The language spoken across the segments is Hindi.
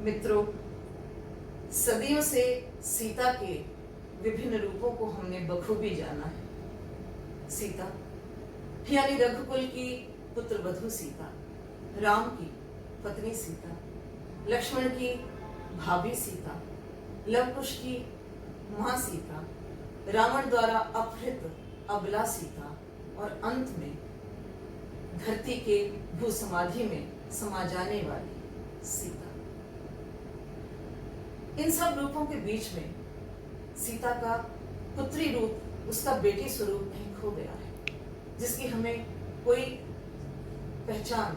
मित्रों, सदियों से सीता के विभिन्न रूपों को हमने बखूबी जाना है। सीता यानी रघुकुल की पुत्र वधू सीता, राम की पत्नी सीता, लक्ष्मण की भाभी सीता, लवकुश की मां सीता, रावण द्वारा अपहृत अबला सीता और अंत में धरती के भू समाधि में समा जाने वाली सीता। इन सब रूपों के बीच में सीता का पुत्री रूप, उसका बेटी स्वरूप कहीं खो गया है, जिसकी हमें कोई पहचान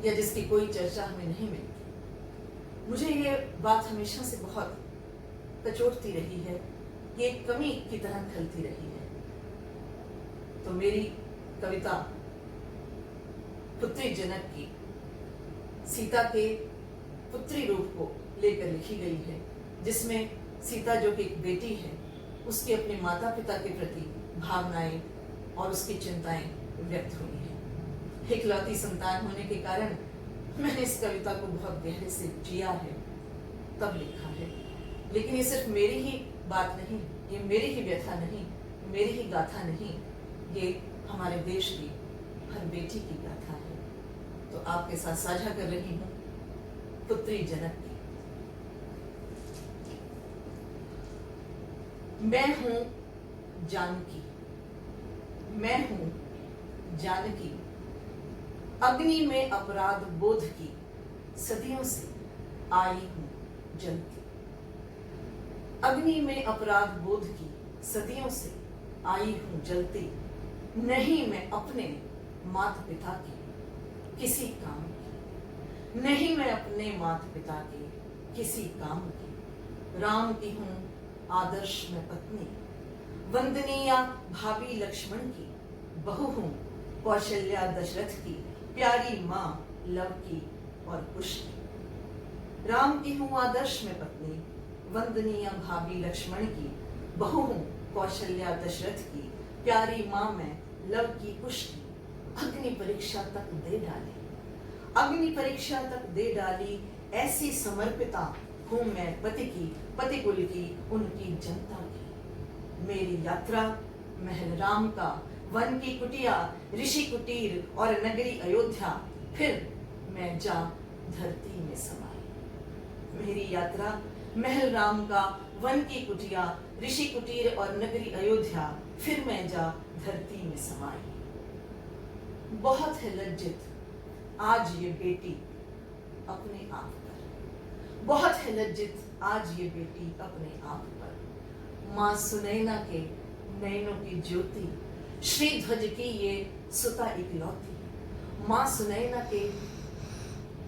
या जिसकी कोई चर्चा हमें नहीं मिलती। मुझे ये बात हमेशा से बहुत कचोटती रही है, ये कमी की तरह खलती रही है। तो मेरी कविता पुत्री जनक की सीता के पुत्री रूप को लेकर लिखी गई है, जिसमें सीता जो कि एक बेटी है, उसके अपने माता पिता के प्रति भावनाएं और उसकी चिंताएं व्यक्त हुई हैं। इकलौती संतान होने के कारण मैंने इस कविता को बहुत गहरे से जिया है, तब लिखा है। लेकिन ये सिर्फ मेरी ही बात नहीं, ये मेरी ही व्यथा नहीं, मेरी ही गाथा नहीं, ये हमारे देश की हर बेटी की गाथा है। तो आपके साथ साझा कर रही हूं पुत्री जनक की। मैं हूं जानकी, मैं हूं जानकी, अग्नि में अपराध बोध की सदियों से आई हूं जलती। अग्नि में अपराध बोध की सदियों से आई हूं जलती, नहीं मैं अपने माता पिता के किसी काम की, नहीं मैं अपने माता पिता के किसी काम की। राम की हूं आदर्श में पत्नी, वंदनीय भाभी लक्ष्मण की, बहू हूं कौशल्या दशरथ की, प्यारी मां लव की और कुश की। राम की हूं आदर्श में पत्नी, वंदनीय भाभी लक्ष्मण की, बहू हूं कौशल्या दशरथ की, प्यारी मां मैं लव की कुश की। अग्नि परीक्षा तक दे डाली, अग्नि परीक्षा तक दे डाली, ऐसी समर्पिता हूं मैं पति की, पति कुल की, उनकी जनता की। मेरी यात्रा महल राम का, वन की कुटिया, ऋषि कुटीर और नगरी अयोध्या, फिर मैं जा धरती में समाई। मेरी यात्रा महल राम का, वन की कुटिया, ऋषि कुटीर और नगरी अयोध्या, फिर मैं जा धरती में समाई। बहुत है लज्जित आज ये बेटी अपने आप पर, बहुत है लज्जित आज ये बेटी अपने आप पर। मां सुनैना के नैनों की ज्योति, श्री ध्वज की ये सुता इकलौती। मां सुनैना के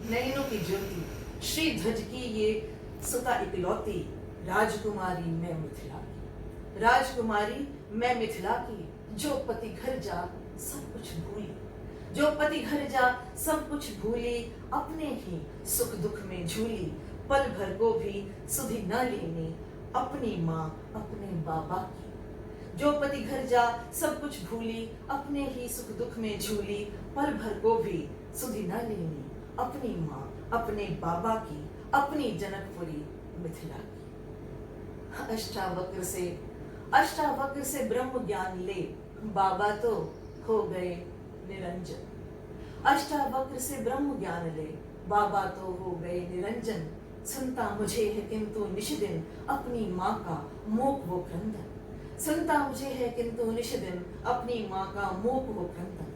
नैनों की ज्योति, श्री ध्वज की ये सुता इकलौती। राजकुमारी मैं मिथिला की, राजकुमारी मैं मिथिला की, जो पति घर जा सब कुछ भूली, जो पति घर जा सब कुछ भूली, अपने ही सुख दुख में झूली, पल भर को भी सुधि न लेनी, अपनी माँ अपने बाबा की। जो पति घर जा सब कुछ भूली, अपने ही सुख दुख में झूली, पल भर को भी सुधि न लेनी, अपनी माँ अपने बाबा की, अपनी जनकपुरी मिथिला की। अष्टावक्र से ब्रह्म ज्ञान ले, बाबा तो हो गए निरंजन। अष्टावक्र से ब्रह्म ज्ञान ले, बाबा तो हो गए निरंजन। सुनता मुझे है किंतु निशिदिन, अपनी माँ का मूक वो क्रंदन। सुनता मुझे है किंतु निशिदिन, अपनी माँ का मूक वो क्रंदन।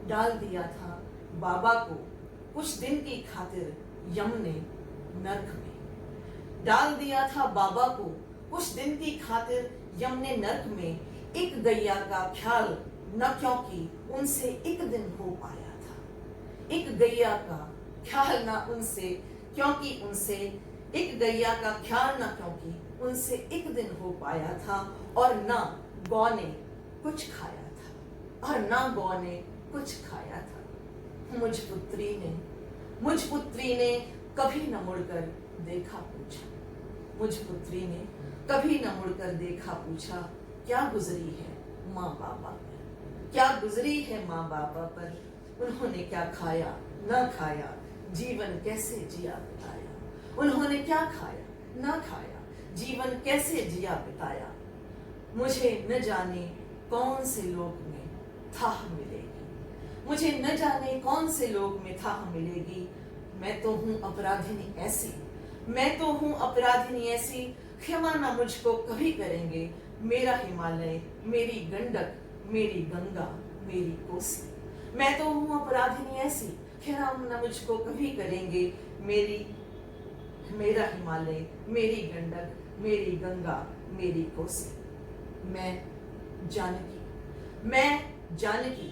डाल दिया था बाबा को कुछ दिन की खातिर यम ने नर्क में, डाल दिया था बाबा को कुछ दिन की खातिर यम ने नर्क में। एक गैया का ख्याल न क्योंकि उनसे एक दिन हो पाया था, एक गैया का ख्याल न उनसे क्योंकि उनसे, एक गैया का ख्याल न क्योंकि उनसे एक दिन हो पाया था, और न गौ ने कुछ खाया था, और न गौ ने कुछ खाया था। मुझ पुत्री ने कभी न मुड़कर देखा पूछा, मुझ पुत्री ने कभी न मुड़कर देखा पूछा, क्या गुजरी है माँ बाबा पर, क्या गुजरी है माँ बाबा पर। उन्होंने क्या खाया न खाया, जीवन कैसे जिया बिताया। उन्होंने क्या खाया ना खाया, जीवन कैसे जिया बिताया। मुझे न जाने कौन से लोक में थाह मिलेगी, मुझे न जाने कौन से लोक में थाह मिलेगी। मैं तो हूँ अपराधिनी ऐसी, मैं तो हूँ अपराधिनी ऐसी, क्षमा ना मुझको कभी करेंगे। मेरा हिमालय, मेरी गंडक, मेरी गंगा, मेरी कोसी। मैं तो हूँ अपराधिनी ऐसी, क्षमा ना मुझको कभी करेंगे। मेरा हिमालय, मेरी गंडक, मेरी गंगा, मेरी कोसी। मैं जानकी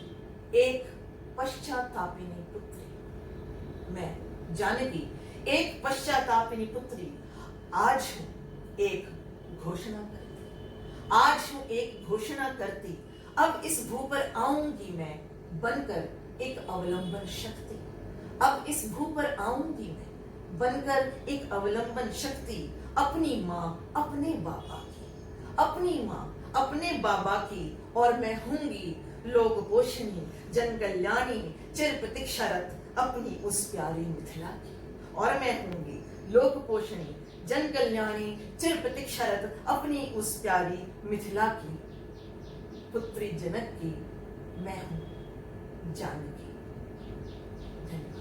एक पश्चातापिनी पुत्री। मैं जानकी एक पश्चातापिनी पुत्री। आज हूं एक घोषणा करती, आज हूं एक घोषणा करती। अब इस भू पर आऊंगी मैं बनकर एक अवलंबन शक्ति। अब इस भू पर आऊंगी मैं बनकर एक अवलंबन शक्ति। अपनी माँ अपने बाबा की, अपनी माँ अपने बाबा की। और मैं होंगी लोक पोषणी, जन कल्याणी, चिर प्रतीक्षारत अपनी उस प्यारी मिथिला की। और मैं होंगी लोक पोषणी, जन कल्याणी, चिर प्रतीक्षारत अपनी उस प्यारी मिथिला की। पुत्री जनक की मैं हूं जानकी। धन्यवाद।